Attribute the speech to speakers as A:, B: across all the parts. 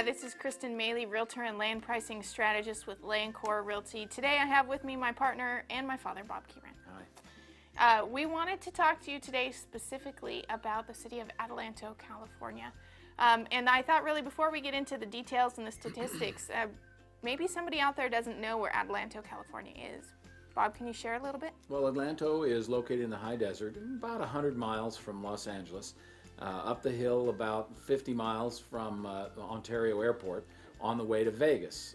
A: Hi, this is Kristen Maley, Realtor and Land Pricing Strategist with Landcore Realty. Today I have with me my partner and my father, Bob Kieran.
B: Hi.
A: We wanted to talk to you today specifically about the city of Adelanto, California. And I thought really before we get into the details and the statistics, maybe somebody out there doesn't know where Adelanto, California is. Bob, can you share a little bit?
B: Well, Adelanto is located in the high desert, about 100 miles from Los Angeles, up the hill about 50 miles from Ontario Airport on the way to Vegas.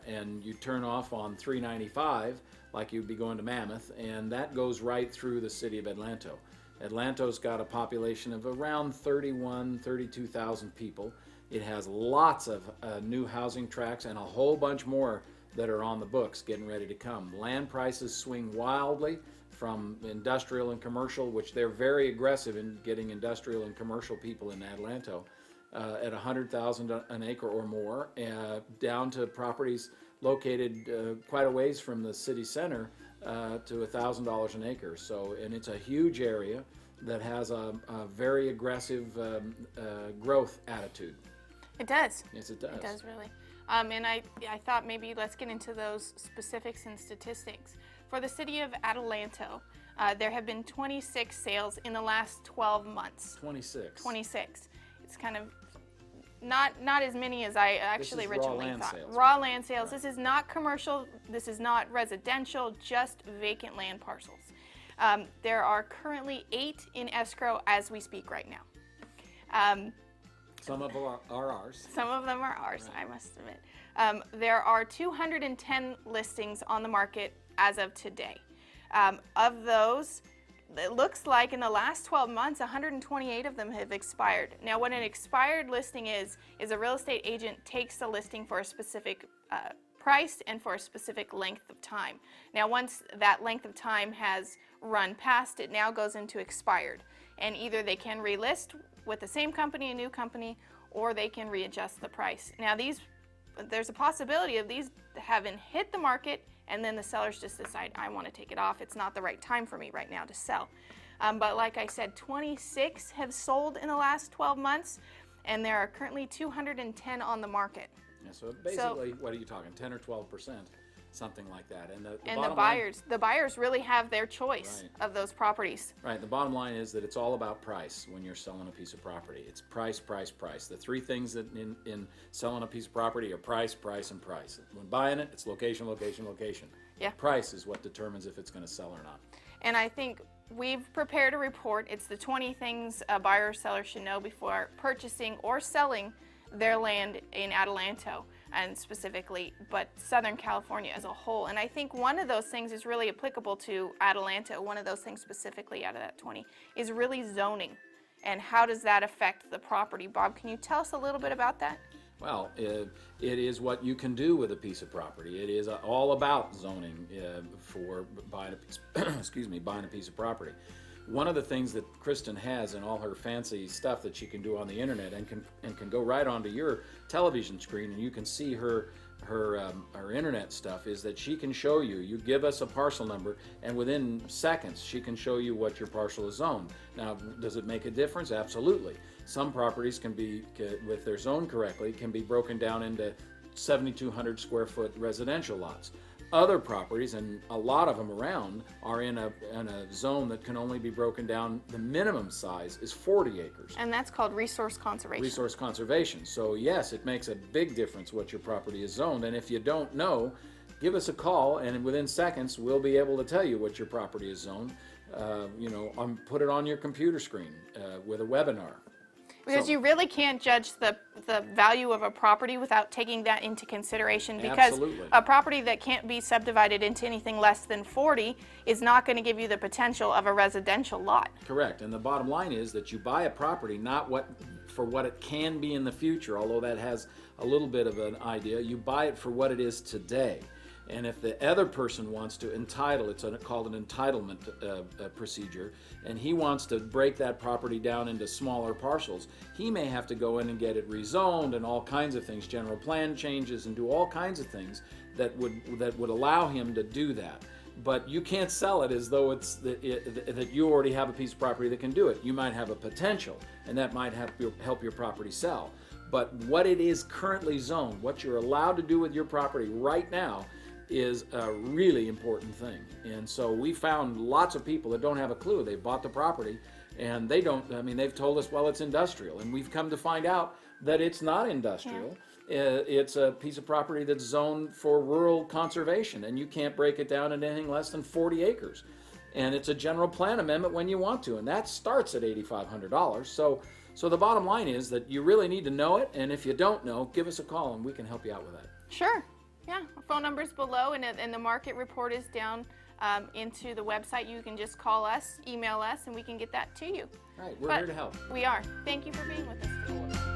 B: And you turn off on 395 like you'd be going to Mammoth, and that goes right through the city of Adelanto. Adelanto's got a population of around 32,000 people. It has lots of new housing tracts and a whole bunch more that are on the books getting ready to come. Land prices swing wildly from industrial and commercial, which they're very aggressive in getting industrial and commercial people in Adelanto at $100,000 an acre or more, down to properties located quite a ways from the city center to $1,000 an acre. So, and it's a huge area that has a very aggressive growth attitude.
A: It does.
B: Yes, it does.
A: It does really. And I thought maybe let's get into those specifics and statistics. For the city of Adelanto, there have been 26 sales in the last 12 months.
B: 26.
A: 26. It's kind of not as many as I actually originally thought.
B: Sales,
A: raw land sales.
B: Right.
A: This is not commercial. This is not residential. Just vacant land parcels. There are currently 8 in escrow as we speak right now.
B: Some of them are ours.
A: Some of them are ours,
B: Right.
A: I must admit. There are 210 listings on the market as of today. Of those, it looks like in the last 12 months, 128 of them have expired. Now, what an expired listing is a real estate agent takes the listing for a specific price and for a specific length of time. Now, once that length of time has run past, it now goes into expired. And either they can relist with the same company, a new company, or they can readjust the price. Now, there's a possibility of these having hit the market and then the sellers just decide, I want to take it off. It's not the right time for me right now to sell. But like I said, 26 have sold in the last 12 months, and there are currently 210 on the market.
B: Yeah, so basically, what are you talking, 10 or 12%? Something like that. And
A: the buyers really have their choice
B: Right.
A: of those properties.
B: Right. The bottom line is that it's all about price when you're selling a piece of property. It's price, price, price. The three things that in selling a piece of property are price, price, and price. When buying it, it's location, location, location.
A: Yeah.
B: Price is what determines if it's going to sell or not.
A: And I think we've prepared a report. It's the 20 things a buyer or seller should know before purchasing or selling their land in Adelanto, and specifically, but Southern California as a whole. And I think one of those things is really applicable to Adelanto. One of those things specifically out of that 20 is really zoning. And how does that affect the property? Bob, can you tell us a little bit about that?
B: Well, it is what you can do with a piece of property. It is all about zoning for buying a piece, buying a piece of property. One of the things that Kristen has in all her fancy stuff that she can do on the internet and can go right onto your television screen and you can see her internet stuff is that she can show you. You give us a parcel number and within seconds she can show you what your parcel is zoned. Now, does it make a difference? Absolutely. Some properties can be, if they're zoned correctly, can be broken down into 7,200 square foot residential lots. Other properties, and a lot of them around, are in a zone that can only be broken down. The minimum size is 40 acres.
A: And that's called resource conservation.
B: Resource conservation. So yes, it makes a big difference what your property is zoned. And if you don't know, give us a call, and within seconds we'll be able to tell you what your property is zoned. Put it on your computer screen with a webinar.
A: Because you really can't judge the value of a property without taking that into consideration, because
B: Absolutely.
A: a property that can't be subdivided into anything less than 40 is not going to give you the potential of a residential lot.
B: Correct. And the bottom line is that you buy a property not for what it can be in the future, although that has a little bit of an idea. You buy it for what it is today. And if the other person wants to entitle, it's called an entitlement procedure, and he wants to break that property down into smaller parcels, he may have to go in and get it rezoned and all kinds of things, general plan changes, and do all kinds of things that would allow him to do that. But you can't sell it as though it's that you already have a piece of property that can do it. You might have a potential, and that might help your property sell. But what it is currently zoned, what you're allowed to do with your property right now, is a really important thing. And so we found lots of people that don't have a clue. They bought the property and they don't, I mean, they've told us, well, it's industrial. And we've come to find out that it's not industrial. It's a piece of property that's zoned for rural conservation, and you can't break it down into anything less than 40 acres. And it's a general plan amendment when you want to, and that starts at $8,500. So the bottom line is that you really need to know it, and if you don't know, give us a call and we can help you out with that.
A: Sure. Yeah, our phone number's below, and the market report is down into the website. You can just call us, email us, and we can get that to you.
B: All right, we're here to help.
A: We are. Thank you for being with us today.